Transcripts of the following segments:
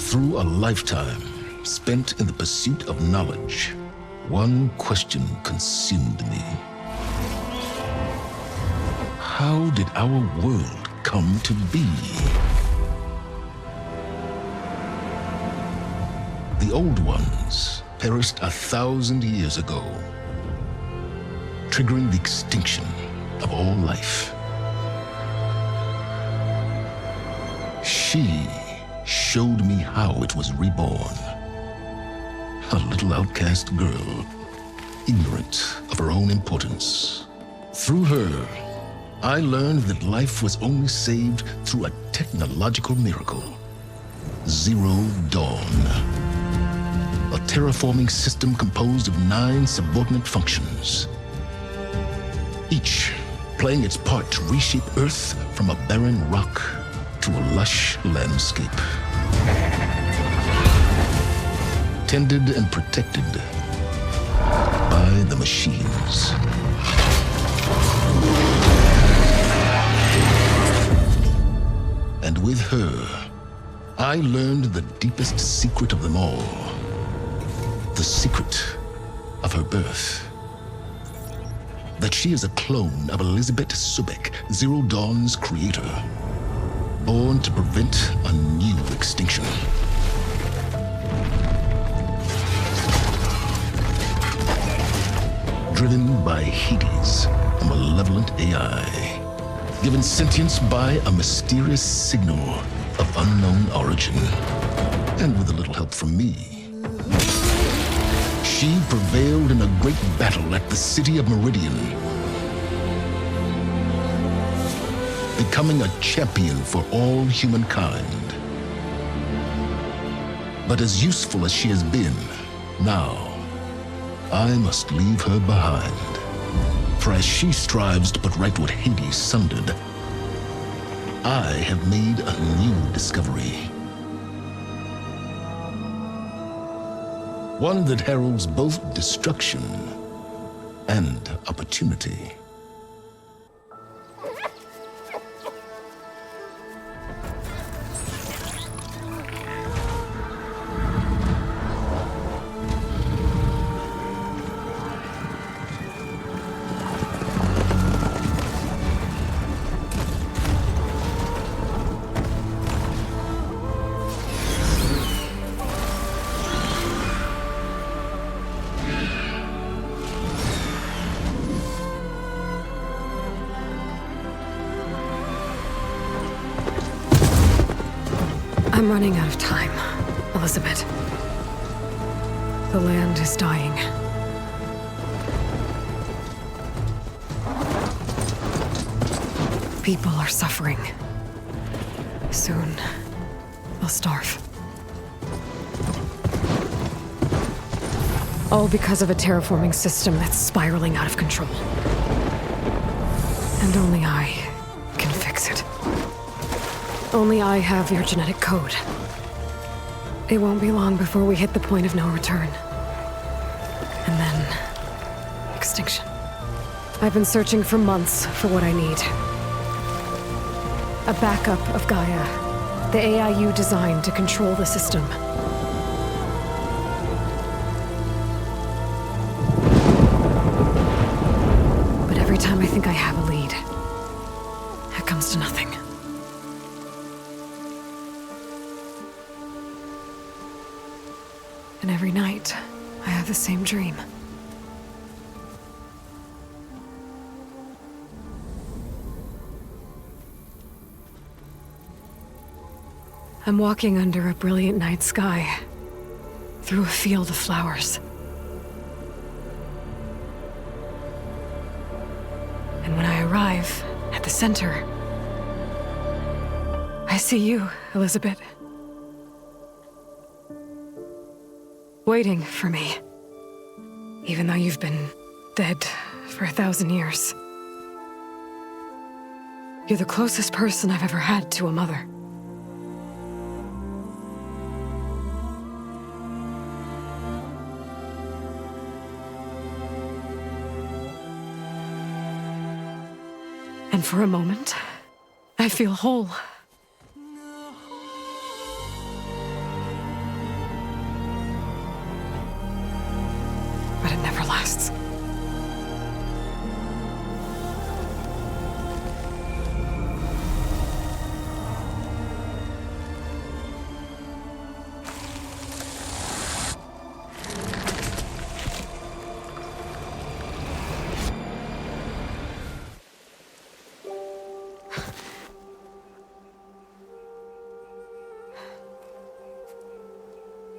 Through a lifetime spent in the pursuit of knowledge, one question consumed me. How did our world come to be? The old ones perished 1,000 years ago, triggering the extinction of all life. She showed me how it was reborn. A little outcast girl, ignorant of her own importance. Through her, I learned that life was only saved through a technological miracle. Zero Dawn. A terraforming system composed of 9 subordinate functions, each playing its part to reshape Earth from a barren rock to a lush landscape. Tended and protected by the machines. And with her, I learned the deepest secret of them all. The secret of her birth. That she is a clone of Elizabeth Subek, Zero Dawn's creator, born to prevent a new extinction. Driven by Hades, a malevolent AI, given sentience by a mysterious signal of unknown origin, and with a little help from me. She prevailed in a great battle at the city of Meridian, becoming a champion for all humankind. But as useful as she has been, now, I must leave her behind. For as she strives to put right what Hades sundered, I have made a new discovery. One that heralds both destruction and opportunity. I'm running out of time, Elizabeth. The land is dying. People are suffering. Soon, they'll starve. All because of a terraforming system that's spiraling out of control. And only I can fix it. Only I have your genetic code. It won't be long before we hit the point of no return. And then... extinction. I've been searching for months for what I need. A backup of Gaia, the AI you designed to control the system. But every time I think I have a lead, it comes to nothing. And every night, I have the same dream. I'm walking under a brilliant night sky, through a field of flowers. And when I arrive at the center, I see you, Elizabeth. Waiting for me, even though you've been dead for 1,000 years. You're the closest person I've ever had to a mother. And for a moment, I feel whole.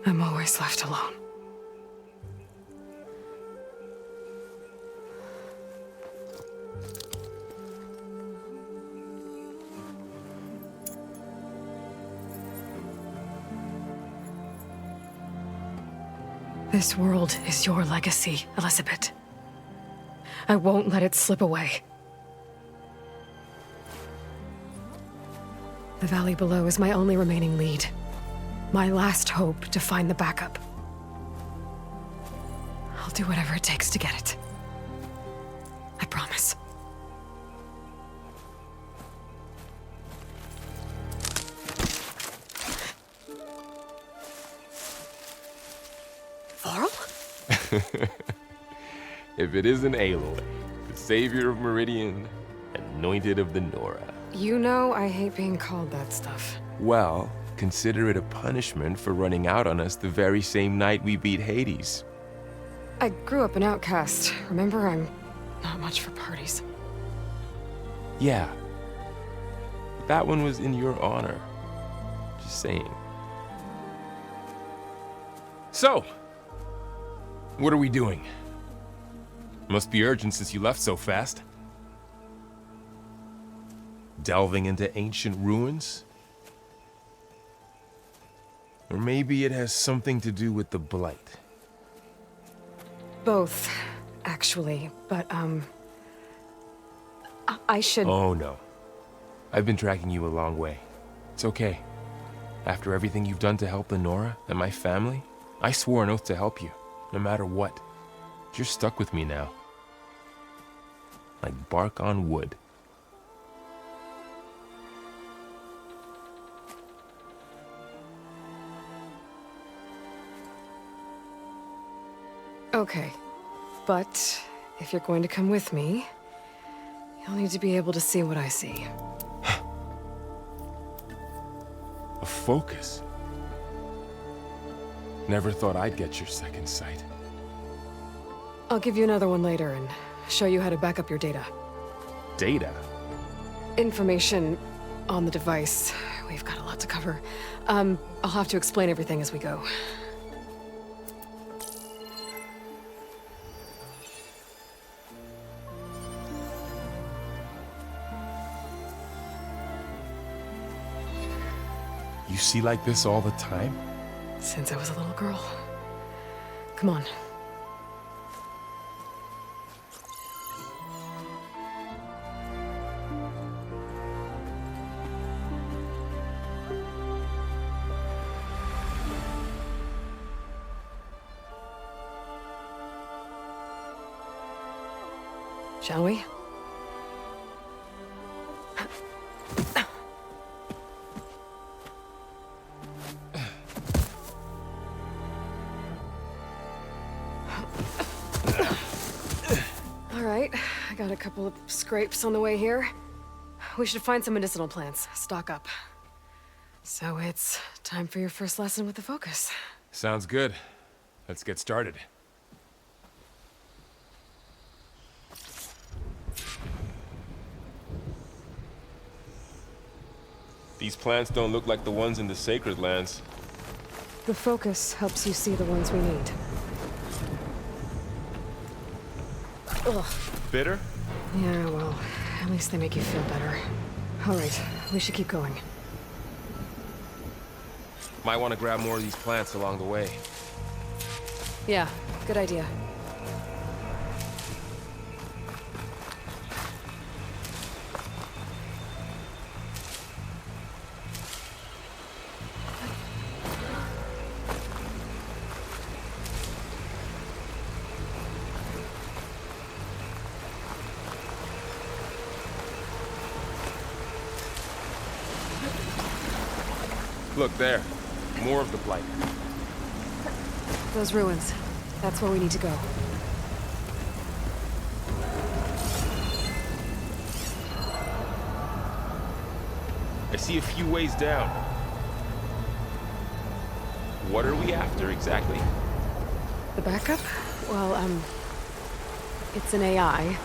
I'm always left alone. This world is your legacy, Elizabeth. I won't let it slip away. The valley below is my only remaining lead. My last hope to find the backup. I'll do whatever it takes to get it. I promise. Varl? If it isn't Aloy, the savior of Meridian, anointed of the Nora. You know I hate being called that stuff. Well, consider it a punishment for running out on us the very same night we beat Hades. I grew up an outcast. Remember, I'm not much for parties. Yeah. But that one was in your honor. Just saying. So, what are we doing? Must be urgent since you left so fast. Delving into ancient ruins? Or maybe it has something to do with the Blight. Both, actually, but, I should... Oh, no. I've been tracking you a long way. It's okay. After everything you've done to help the Nora and my family, I swore an oath to help you, no matter what. You're stuck with me now. Like bark on wood. Okay, but if you're going to come with me, you'll need to be able to see what I see. A focus? Never thought I'd get your second sight. I'll give you another one later and show you how to back up your data. Data? Information on the device. We've got a lot to cover. I'll have to explain everything as we go. You see like this all the time? Since I was a little girl. Come on. Shall we? All right, I got a couple of scrapes on the way here. We should find some medicinal plants, stock up. So it's time for your first lesson with the focus. Sounds good. Let's get started. These plants don't look like the ones in the Sacred Lands. The focus helps you see the ones we need. Ugh. Bitter? Yeah, well, at least they make you feel better. All right, we should keep going. Might want to grab more of these plants along the way. Yeah, good idea. Look there. More of the Blight. Those ruins. That's where we need to go. I see a few ways down. What are we after exactly? The backup? Well, it's an AI.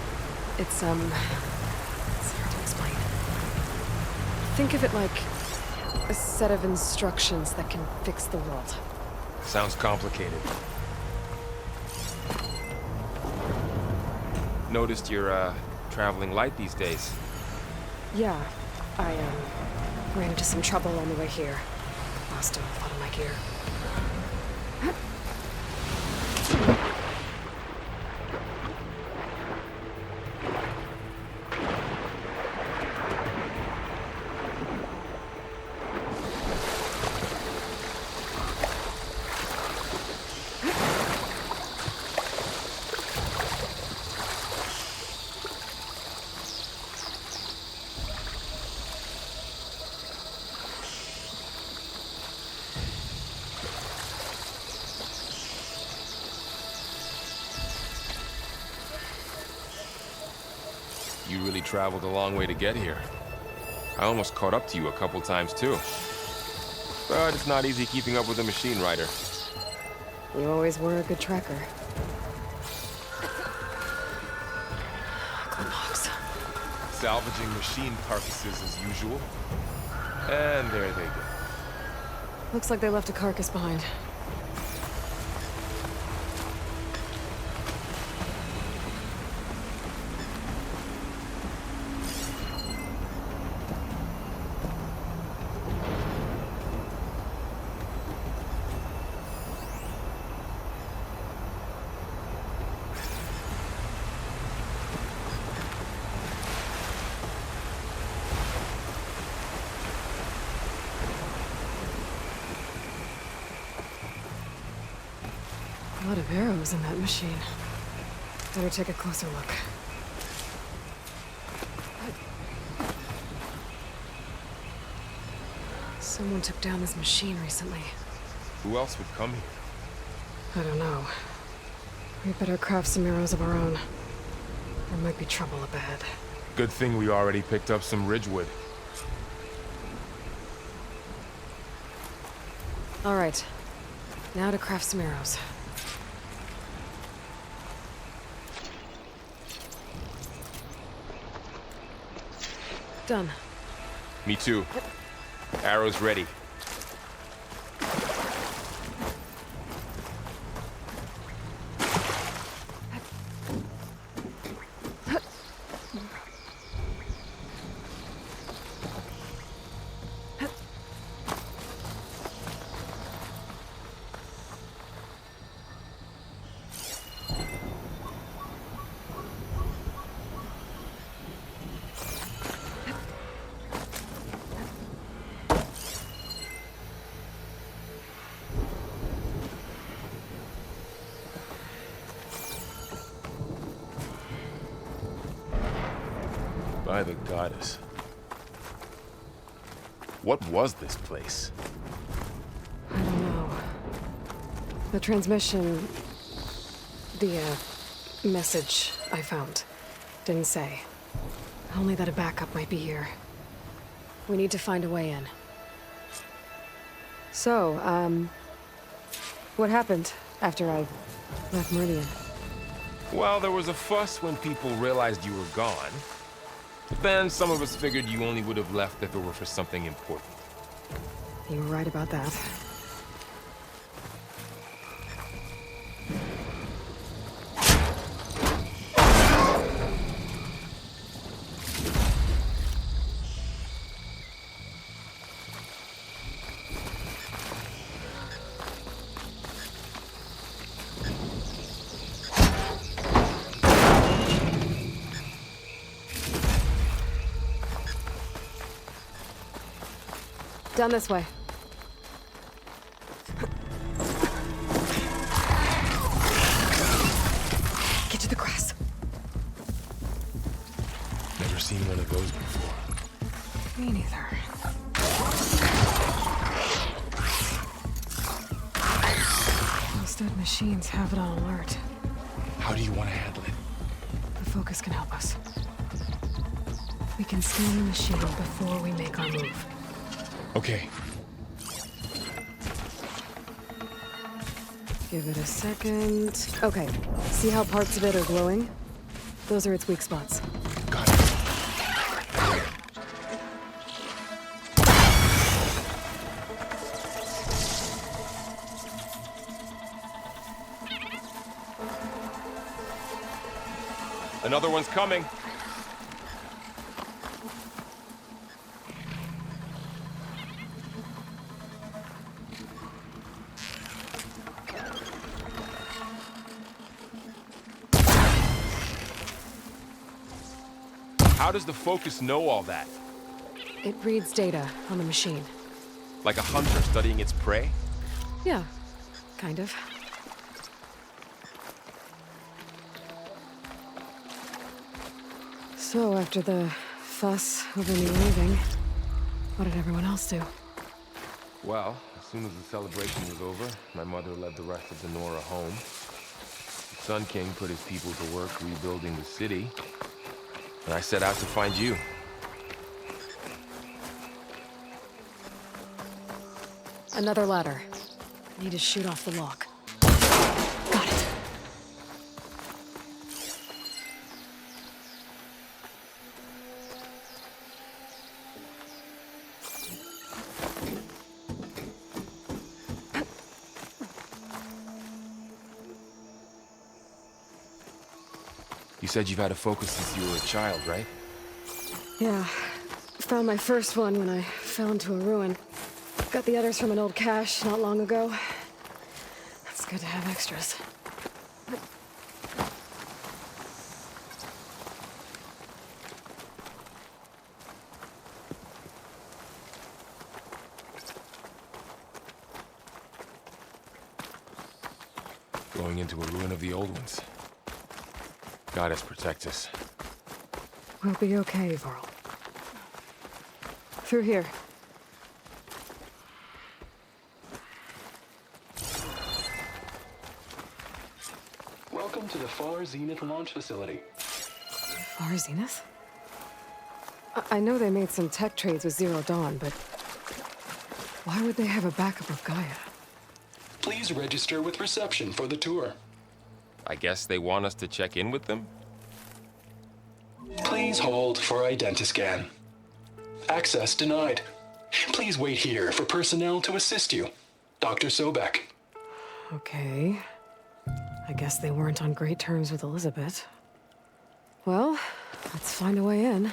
It's hard to explain. Think of it like a set of instructions that can fix the world. Sounds complicated. Noticed you're, traveling light these days. Yeah, I ran into some trouble on the way here. Lost a lot of my gear. You really traveled a long way to get here. I almost caught up to you a couple times, too. But it's not easy keeping up with a machine rider. You always were a good tracker. Knox. Salvaging machine carcasses as usual. And there they go. Looks like they left a carcass behind. A lot of arrows in that machine. Better take a closer look. Someone took down this machine recently. Who else would come here? I don't know. We better craft some arrows of our own. There might be trouble up ahead. Good thing we already picked up some ridgewood. All right. Now to craft some arrows. Done. Me too. Arrows ready. By the goddess. What was this place? I don't know. The transmission... The, message I found didn't say. Only that a backup might be here. We need to find a way in. So, what happened after I left Meridian? Well, there was a fuss when people realized you were gone. But then some of us figured you only would have left if it were for something important. You were right about that. Down this way. Get to the grass. Never seen one of those before. Me neither. Those dead machines have it on alert. How do you want to handle it? The focus can help us. We can scan the machine before we make our move. Okay. Give it a second. Okay, see how parts of it are glowing? Those are its weak spots. Got it. Another one's coming. How does the Focus know all that? It reads data on the machine. Like a hunter studying its prey? Yeah, kind of. So, after the fuss over me leaving, what did everyone else do? Well, as soon as the celebration was over, my mother led the rest of the Nora home. The Sun King put his people to work rebuilding the city, and I set out to find you. Another ladder. Need to shoot off the lock. Got it. You said you've had a Focus since you were a child, right? Yeah. Found my first one when I fell into a ruin. Got the others from an old cache not long ago. It's good to have extras. Going into a ruin of the old ones. Goddess protect us. We'll be okay, Varl. Through here. Welcome to the Far Zenith launch facility. Far Zenith? I know they made some tech trades with Zero Dawn, but why would they have a backup of Gaia? Please register with reception for the tour. I guess they want us to check in with them? Please hold for identiscan. Access denied. Please wait here for personnel to assist you. Dr. Sobek. Okay. I guess they weren't on great terms with Elizabeth. Well, let's find a way in.